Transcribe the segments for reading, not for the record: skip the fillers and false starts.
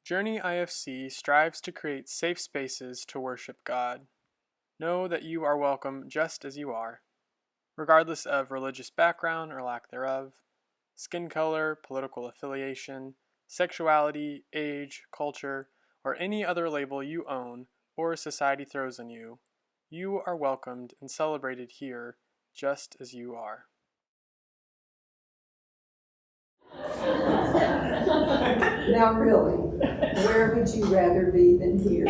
Journey IFC strives to create safe spaces to worship God. Know that you are welcome just as you are, regardless of religious background or lack thereof, skin color, political affiliation, sexuality, age, culture, or any other label you own or society throws on you. You are welcomed and celebrated here just as you are. Now really, where would you rather be than here?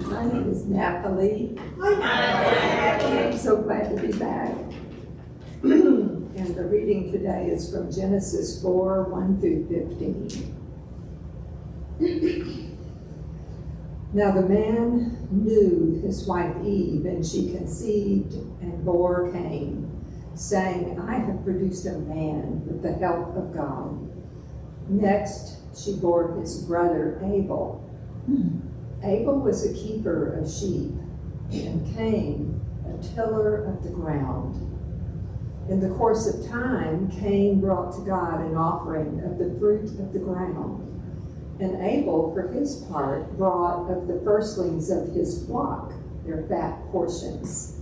My name is Nathalie. I'm so glad to be back. And the reading today is from Genesis 4, 1 through 15. Now the man knew his wife Eve, and she conceived and bore Cain, saying, I have produced a man with the help of God. Next, she bore his brother Abel. Abel was a keeper of sheep, and Cain a tiller of the ground. In the course of time, Cain brought to God an offering of the fruit of the ground. And Abel, for his part, brought of the firstlings of his flock, their fat portions.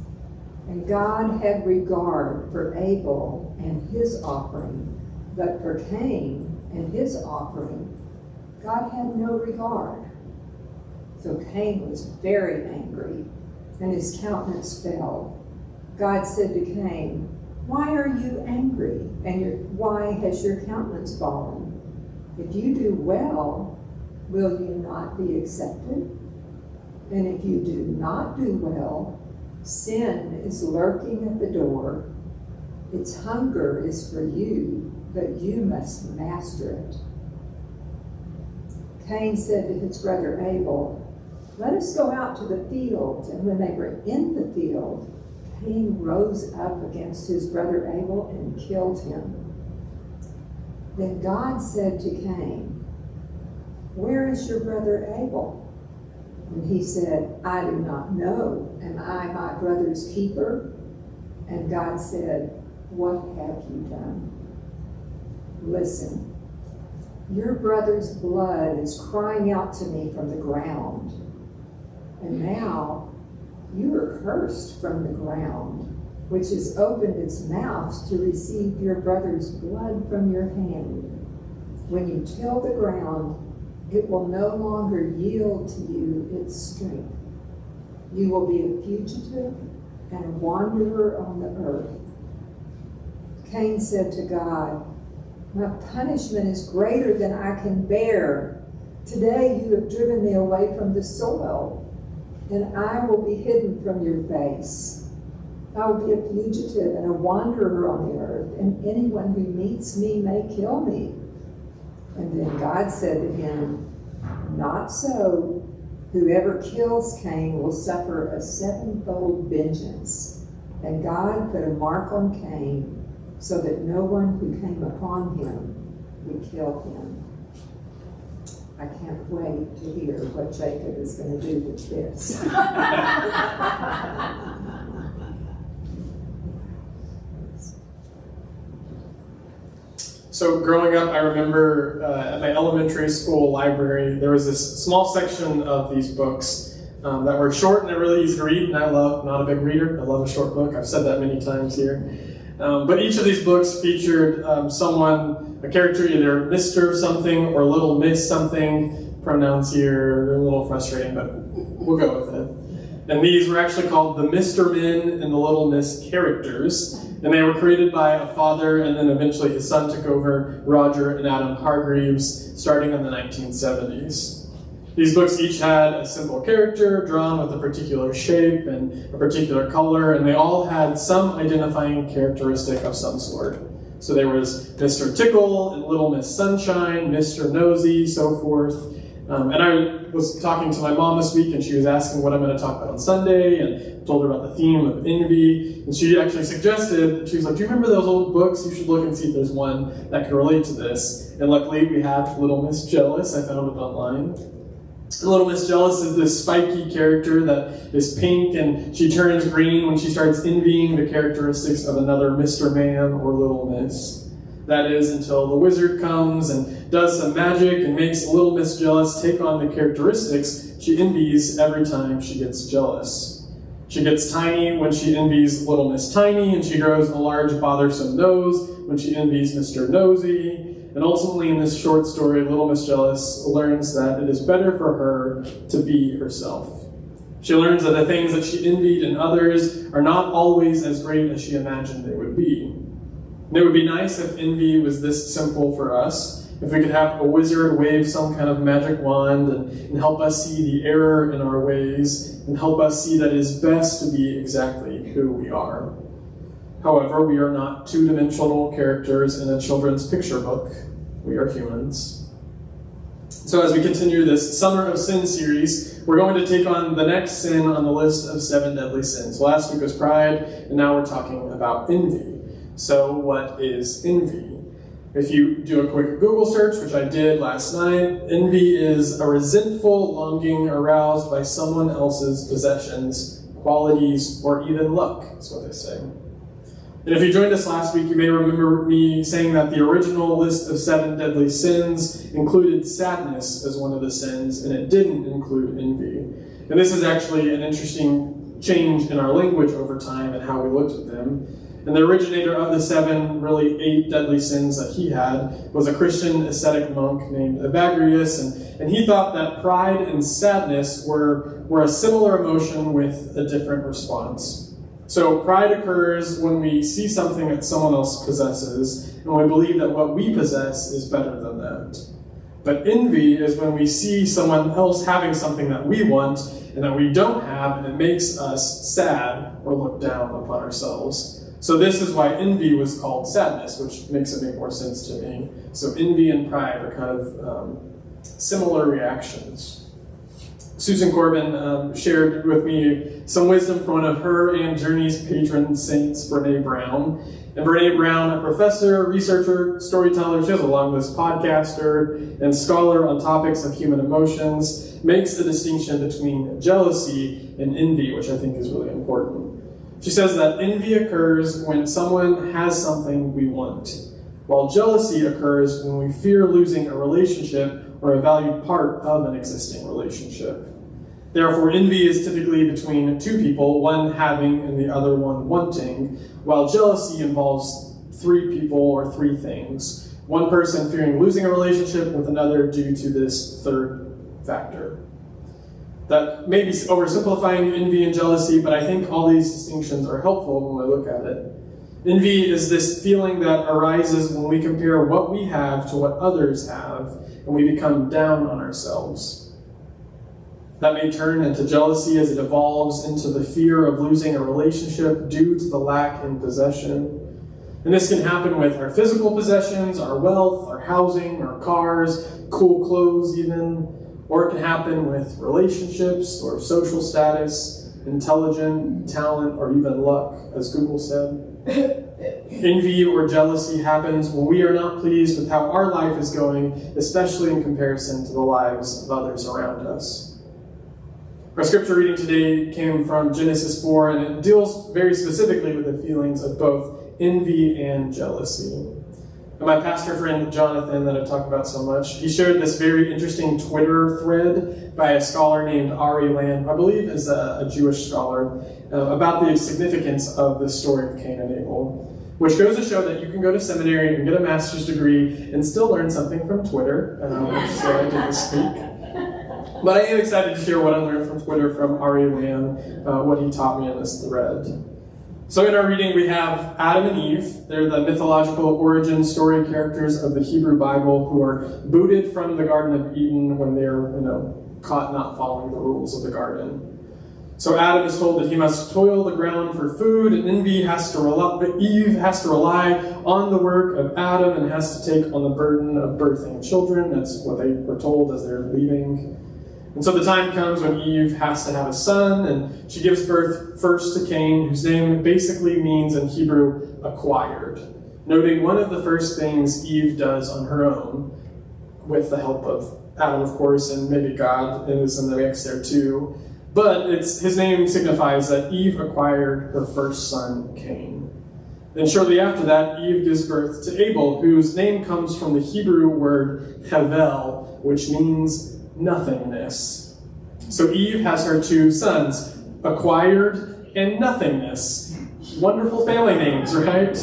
And God had regard for Abel and his offering, but for Cain and his offering, God had no regard. So Cain was very angry, and his countenance fell. God said to Cain, Why are you angry, and why has your countenance fallen? If you do well, will you not be accepted? And if you do not do well, sin is lurking at the door. Its hunger is for you, but you must master it. Cain said to his brother Abel, Let us go out to the field. And when they were in the field, Cain rose up against his brother Abel and killed him. Then God said to Cain, Where is your brother Abel? And he said, I do not know. Am I my brother's keeper? And God said, What have you done? Listen, your brother's blood is crying out to me from the ground. And now you are cursed from the ground, which has opened its mouth to receive your brother's blood from your hand. When you till the ground, it will no longer yield to you its strength. You will be a fugitive and a wanderer on the earth. Cain said to God, My punishment is greater than I can bear. Today you have driven me away from the soil, and I will be hidden from your face. I will be a fugitive and a wanderer on the earth, and anyone who meets me may kill me. And then God said to him, Not so. Whoever kills Cain will suffer a sevenfold vengeance. And God put a mark on Cain so that no one who came upon him would kill him. I can't wait to hear what Jacob is going to do with this. So growing up, I remember at my elementary school library, there was this small section of these books that were short and they're really easy to read, and not a big reader, I love a short book, I've said that many times here. But each of these books featured a character, either Mr. something or Little Miss something. Pronouns here, they're a little frustrating, but we'll go with it. And these were actually called the Mr. Men and the Little Miss characters. And they were created by a father, and then eventually his son took over, Roger and Adam Hargreaves, starting in the 1970s. These books each had a simple character drawn with a particular shape and a particular color, and they all had some identifying characteristic of some sort. So there was Mr. Tickle and Little Miss Sunshine, Mr. Nosy, so forth. And I was talking to my mom this week, and she was asking what I'm going to talk about on Sunday, and told her about the theme of envy. And she actually suggested, she was like, do you remember those old books? You should look and see if there's one that can relate to this. And luckily we have Little Miss Jealous. I found it online. Little Miss Jealous is this spiky character that is pink, and she turns green when she starts envying the characteristics of another Mr. Man or Little Miss. That is, until the wizard comes and does some magic and makes Little Miss Jealous take on the characteristics she envies every time she gets jealous. She gets tiny when she envies Little Miss Tiny, and she grows a large bothersome nose when she envies Mr. Nosy. And ultimately, in this short story, Little Miss Jealous learns that it is better for her to be herself. She learns that the things that she envied in others are not always as great as she imagined they would be. And it would be nice if envy was this simple for us, if we could have a wizard wave some kind of magic wand and help us see the error in our ways, and help us see that it is best to be exactly who we are. However, we are not two-dimensional characters in a children's picture book. We are humans. So as we continue this Summer of Sin series, we're going to take on the next sin on the list of 7 deadly sins. Last week was pride, and now we're talking about envy. So what is envy? If you do a quick Google search, which I did last night, envy is a resentful longing aroused by someone else's possessions, qualities, or even luck, is what they say. And if you joined us last week, you may remember me saying that the original list of 7 deadly sins included sadness as one of the sins, and it didn't include envy. And this is actually an interesting change in our language over time and how we looked at them. And the originator of the 7, really 8 deadly sins that he had, was a Christian ascetic monk named Evagrius, and he thought that pride and sadness were a similar emotion with a different response. So pride occurs when we see something that someone else possesses, and we believe that what we possess is better than that. But envy is when we see someone else having something that we want and that we don't have, and it makes us sad or look down upon ourselves. So this is why envy was called sadness, which makes it make more sense to me. So envy and pride are kind of similar reactions. Susan Corbin shared with me some wisdom from one of her and Journey's patron saints, Brene Brown. And Brene Brown, a professor, researcher, storyteller, she has a long list, podcaster, and scholar on topics of human emotions, makes a distinction between jealousy and envy, which I think is really important. She says that envy occurs when someone has something we want, while jealousy occurs when we fear losing a relationship or a valued part of an existing relationship. Therefore, envy is typically between 2 people, one having and the other one wanting, while jealousy involves 3 people or 3 things. One person fearing losing a relationship with another due to this 3rd factor. That may be oversimplifying envy and jealousy, but I think all these distinctions are helpful when we look at it. Envy is this feeling that arises when we compare what we have to what others have, and we become down on ourselves. That may turn into jealousy as it evolves into the fear of losing a relationship due to the lack in possession. And this can happen with our physical possessions, our wealth, our housing, our cars, cool clothes even. Or it can happen with relationships or social status, intelligence, talent, or even luck, as Google said. Envy or jealousy happens when we are not pleased with how our life is going, especially in comparison to the lives of others around us. Our scripture reading today came from Genesis 4, and it deals very specifically with the feelings of both envy and jealousy. And my pastor friend Jonathan, that I talk about so much, he shared this very interesting Twitter thread by a scholar named Ari Land, who I believe is a Jewish scholar, about the significance of the story of Cain and Abel, which goes to show that you can go to seminary and get a master's degree and still learn something from Twitter, so I did this week. But I am excited to share what I learned from Twitter from Ari Land, what he taught me in this thread. So in our reading, we have Adam and Eve. They're the mythological origin story characters of the Hebrew Bible who are booted from the Garden of Eden when they're, caught not following the rules of the garden. So Adam is told that he must toil the ground for food, and Eve has to rely on the work of Adam and has to take on the burden of birthing children. That's what they were told as they're leaving. And so the time comes when Eve has to have a son, and she gives birth first to Cain, whose name basically means in Hebrew, acquired, noting one of the first things Eve does on her own with the help of Adam, of course, and maybe God is in the mix there too. But his name signifies that Eve acquired her first son, Cain. Then shortly after that, Eve gives birth to Abel, whose name comes from the Hebrew word hevel, which means nothingness. So Eve has her two sons, acquired and nothingness. Wonderful family names, right?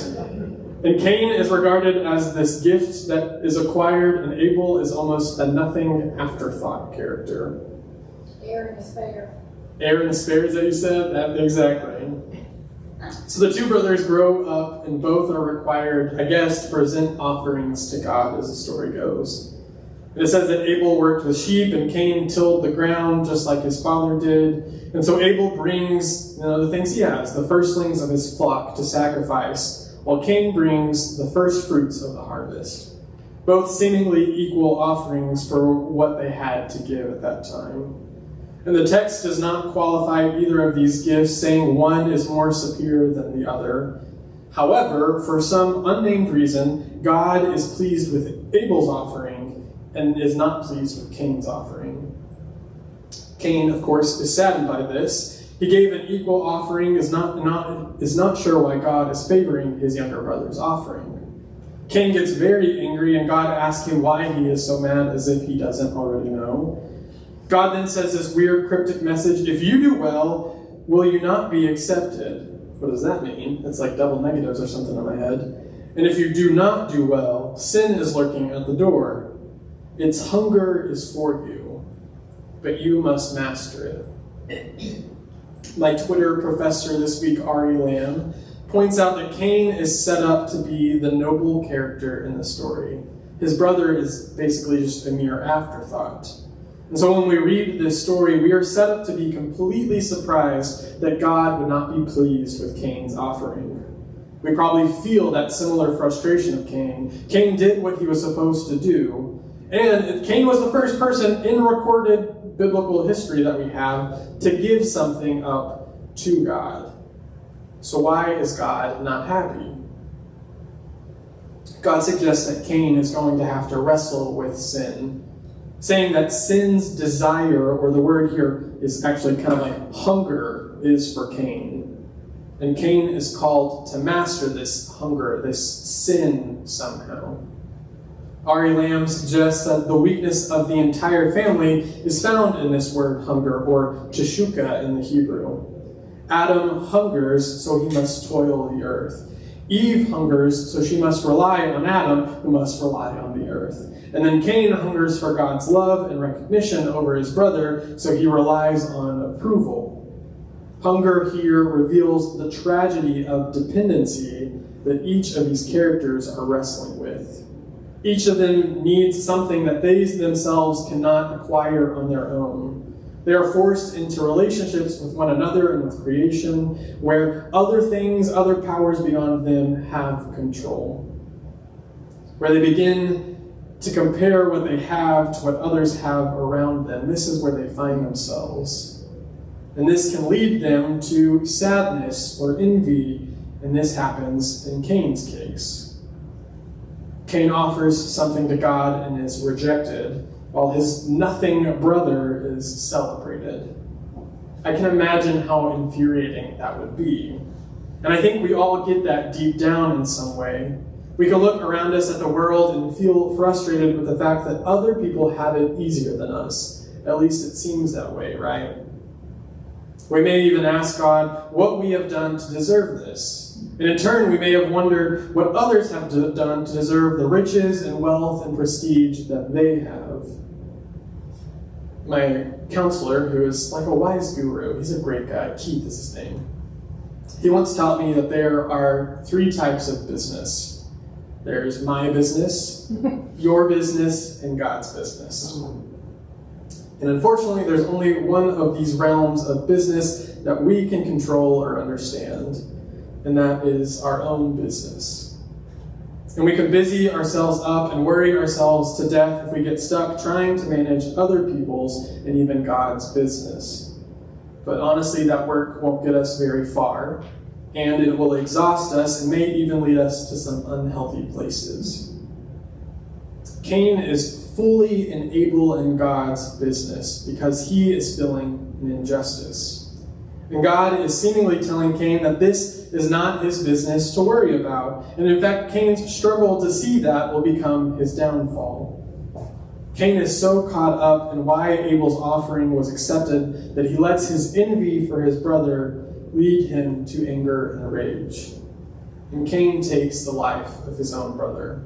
And Cain is regarded as this gift that is acquired, and Abel is almost a nothing afterthought character. Heir and a spare. Heir and a spare, is that you said? Exactly. So the two brothers grow up, and both are required, I guess, to present offerings to God as the story goes. And it says that Abel worked with sheep, and Cain tilled the ground just like his father did. And so Abel brings the things he has, the firstlings of his flock, to sacrifice, while Cain brings the first fruits of the harvest. Both seemingly equal offerings for what they had to give at that time. And the text does not qualify either of these gifts, saying one is more superior than the other. However, for some unnamed reason, God is pleased with Abel's offering and is not pleased with Cain's offering. Cain, of course, is saddened by this. He gave an equal offering, is not sure why God is favoring his younger brother's offering. Cain gets very angry, and God asks him why he is so mad, as if he doesn't already know. God then says this weird cryptic message, if you do well, will you not be accepted? What does that mean? It's like double negatives or something in my head. And if you do not do well, sin is lurking at the door. Its hunger is for you, but you must master it. My Twitter professor this week, Ari Lamb, points out that Cain is set up to be the noble character in the story. His brother is basically just a mere afterthought. And so when we read this story, we are set up to be completely surprised that God would not be pleased with Cain's offering. We probably feel that similar frustration of Cain. Cain did what he was supposed to do, and Cain was the first person in recorded biblical history that we have to give something up to God. So why is God not happy? God suggests that Cain is going to have to wrestle with sin, saying that sin's desire, or the word here is actually kind of like hunger, is for Cain. And Cain is called to master this hunger, this sin somehow. Ari Lamb suggests that the weakness of the entire family is found in this word hunger, or teshuka in the Hebrew. Adam hungers, so he must toil the earth. Eve hungers, so she must rely on Adam, who must rely on the earth. And then Cain hungers for God's love and recognition over his brother, so he relies on approval. Hunger here reveals the tragedy of dependency that each of these characters are wrestling with. Each of them needs something that they themselves cannot acquire on their own. They are forced into relationships with one another and with creation, where other things, other powers beyond them have control. Where they begin to compare what they have to what others have around them. This is where they find themselves. And this can lead them to sadness or envy, and this happens in Cain's case. Cain offers something to God and is rejected, while his nothing brother is celebrated. I can imagine how infuriating that would be. And I think we all get that deep down in some way. We can look around us at the world and feel frustrated with the fact that other people have it easier than us. At least it seems that way, right? We may even ask God what we have done to deserve this. And in turn, we may have wondered what others have done to deserve the riches and wealth and prestige that they have. My counselor, who is like a wise guru, he's a great guy, Keith is his name. He once taught me that there are 3 types of business. There's my business, your business, and God's business. And unfortunately, there's only one of these realms of business that we can control or understand, and that is our own business. And we can busy ourselves up and worry ourselves to death if we get stuck trying to manage other people's and even God's business. But honestly, that work won't get us very far, and it will exhaust us and may even lead us to some unhealthy places. Cain is fully and able in God's business because he is feeling an injustice. And God is seemingly telling Cain that this is not his business to worry about. And in fact, Cain's struggle to see that will become his downfall. Cain is so caught up in why Abel's offering was accepted that he lets his envy for his brother lead him to anger and rage. And Cain takes the life of his own brother.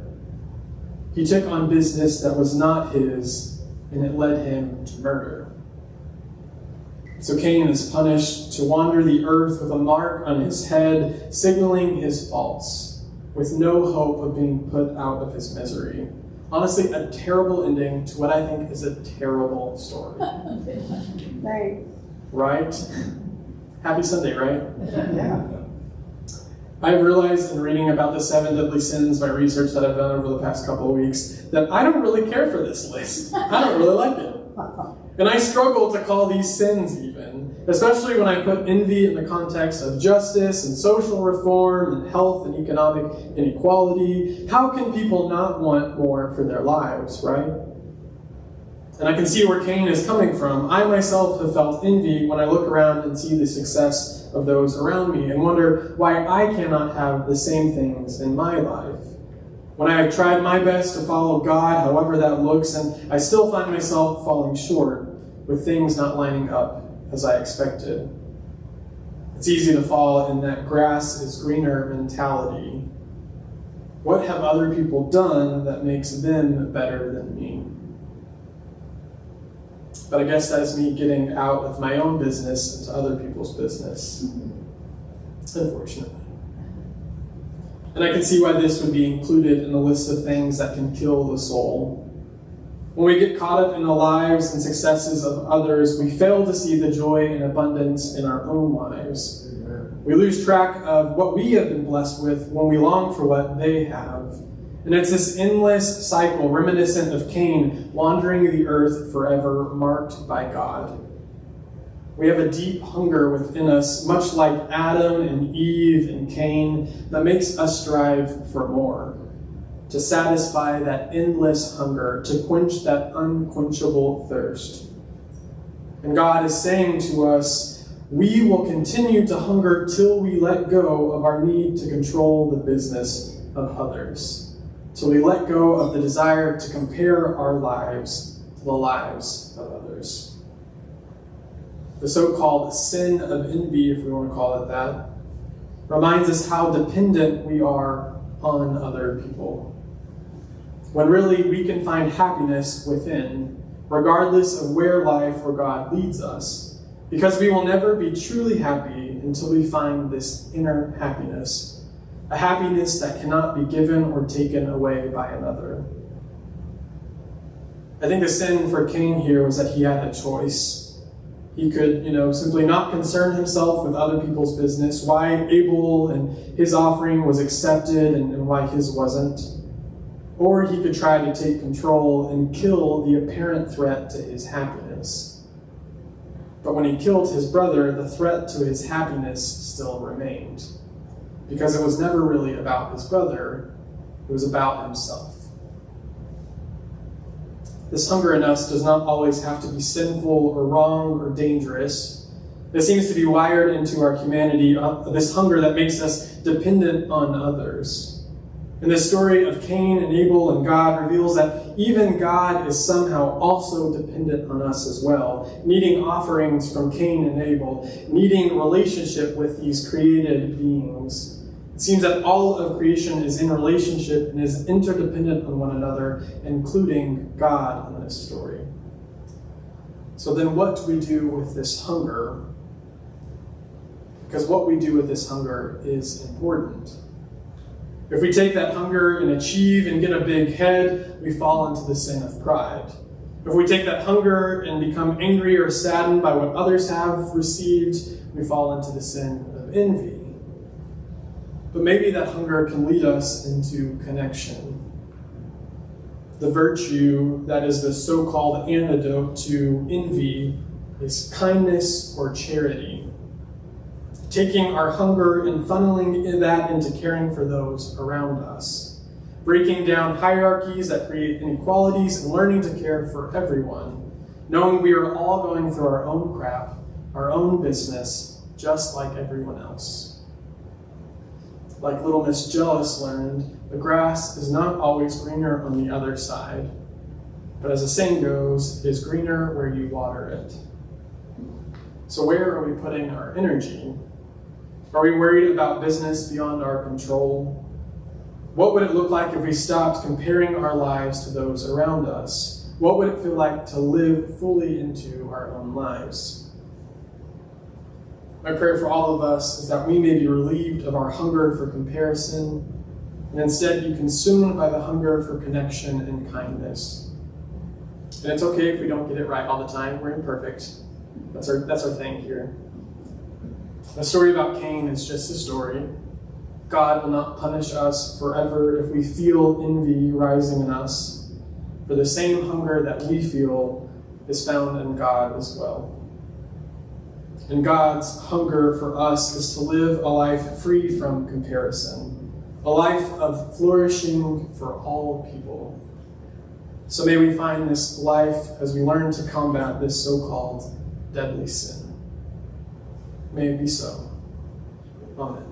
He took on business that was not his, and it led him to murder. So Cain is punished to wander the earth with a mark on his head, signaling his faults, with no hope of being put out of his misery. Honestly, a terrible ending to what I think is a terrible story. Right. Right? Happy Sunday, right? Yeah. I've realized in reading about the 7 deadly sins, my research that I've done over the past couple of weeks, that I don't really care for this list. I don't really like it. And I struggle to call these sins even, especially when I put envy in the context of justice and social reform and health and economic inequality. How can people not want more for their lives, right? And I can see where Cain is coming from. I myself have felt envy when I look around and see the success of those around me and wonder why I cannot have the same things in my life. When I have tried my best to follow God, however that looks, and I still find myself falling short with things not lining up as I expected. It's easy to fall in that grass is greener mentality. What have other people done that makes them better than me? But I guess that's me getting out of my own business into other people's business, unfortunately. And I can see why this would be included in the list of things that can kill the soul. When we get caught up in the lives and successes of others, we fail to see the joy and abundance in our own lives. We lose track of what we have been blessed with when we long for what they have. And it's this endless cycle reminiscent of Cain wandering the earth forever, marked by God. We have a deep hunger within us, much like Adam and Eve and Cain, that makes us strive for more, to satisfy that endless hunger, to quench that unquenchable thirst. And God is saying to us, we will continue to hunger till we let go of our need to control the business of others, till we let go of the desire to compare our lives to the lives of others. The so-called sin of envy, if we want to call it that, reminds us how dependent we are on other people. When really we can find happiness within, regardless of where life or God leads us, because we will never be truly happy until we find this inner happiness, a happiness that cannot be given or taken away by another. I think the sin for Cain here was that he had a choice. He could, simply not concern himself with other people's business, why Abel and his offering was accepted and why his wasn't. Or he could try to take control and kill the apparent threat to his happiness. But when he killed his brother, the threat to his happiness still remained. Because it was never really about his brother, it was about himself. This hunger in us does not always have to be sinful or wrong or dangerous. It seems to be wired into our humanity, this hunger that makes us dependent on others. And the story of Cain and Abel and God reveals that even God is somehow also dependent on us as well, needing offerings from Cain and Abel, needing relationship with these created beings. It seems that all of creation is in relationship and is interdependent on one another, including God in this story. So then what do we do with this hunger? Because what we do with this hunger is important. If we take that hunger and achieve and get a big head, we fall into the sin of pride. If we take that hunger and become angry or saddened by what others have received, we fall into the sin of envy. But maybe that hunger can lead us into connection. The virtue that is the so-called antidote to envy is kindness or charity. Taking our hunger and funneling that into caring for those around us. breaking down hierarchies that create inequalities and learning to care for everyone, knowing we are all going through our own crap, our own business, just like everyone else. Like little Miss Jealous learned, the grass is not always greener on the other side, but as the saying goes, it is greener where you water it. So where are we putting our energy? Are we worried about business beyond our control? What would it look like if we stopped comparing our lives to those around us? What would it feel like to live fully into our own lives? My prayer for all of us is that we may be relieved of our hunger for comparison and instead be consumed by the hunger for connection and kindness. And it's okay if we don't get it right all the time. We're imperfect. That's our thing here. The story about Cain is just a story. God will not punish us forever if we feel envy rising in us, for the same hunger that we feel is found in God as well. And God's hunger for us is to live a life free from comparison, a life of flourishing for all people. So may we find this life as we learn to combat this so-called deadly sin. May it be so. Amen.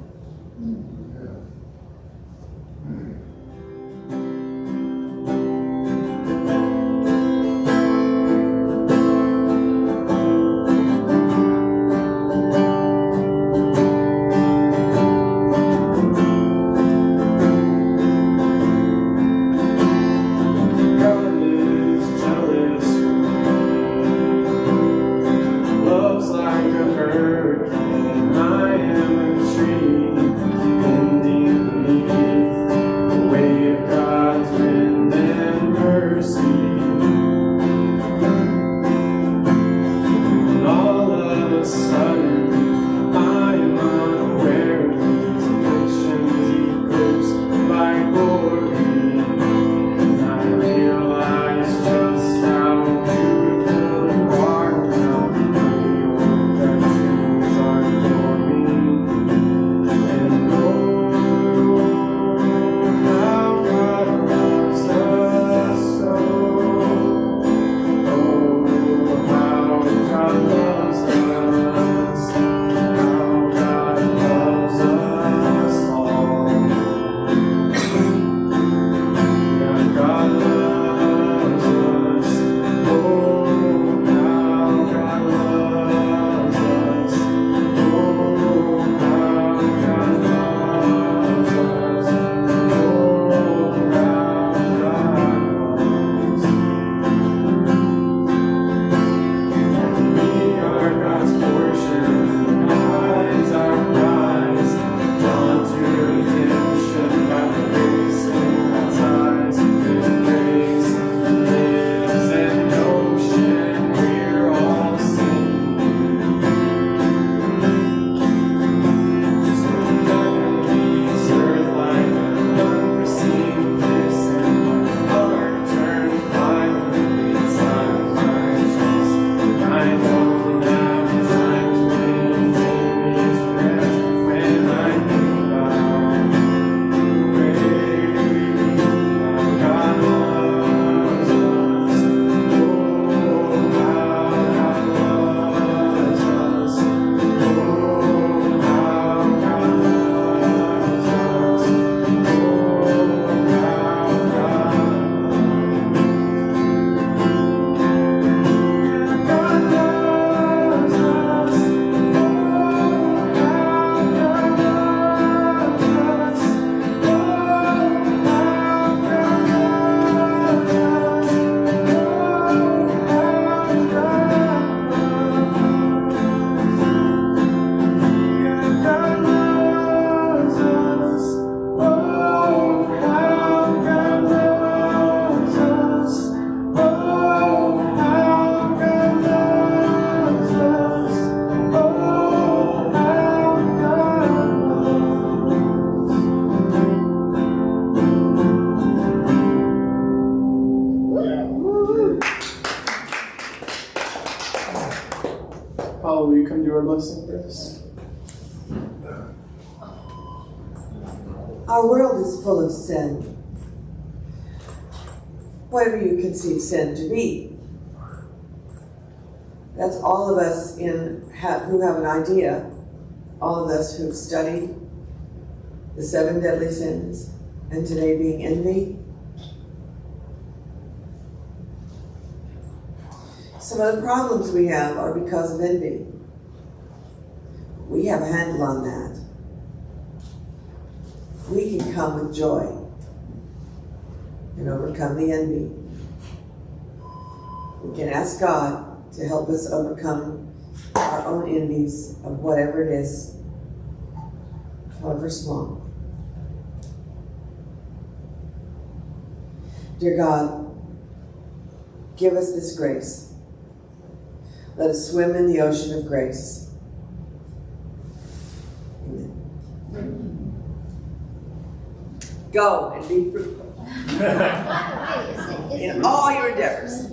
Paul, will you come do our blessing for us? Our world is full of sin. whatever you conceive sin to be. That's all of us who have an idea, all of us who've studied the 7 deadly sins, and today being envy. Some of the problems we have are because of envy. We have a handle on that. We can come with joy and overcome the envy. We can ask God to help us overcome our own envies of whatever it is, however small. Dear God, give us this grace. Let us swim in the ocean of grace. Amen. Go and be fruitful in all your endeavors.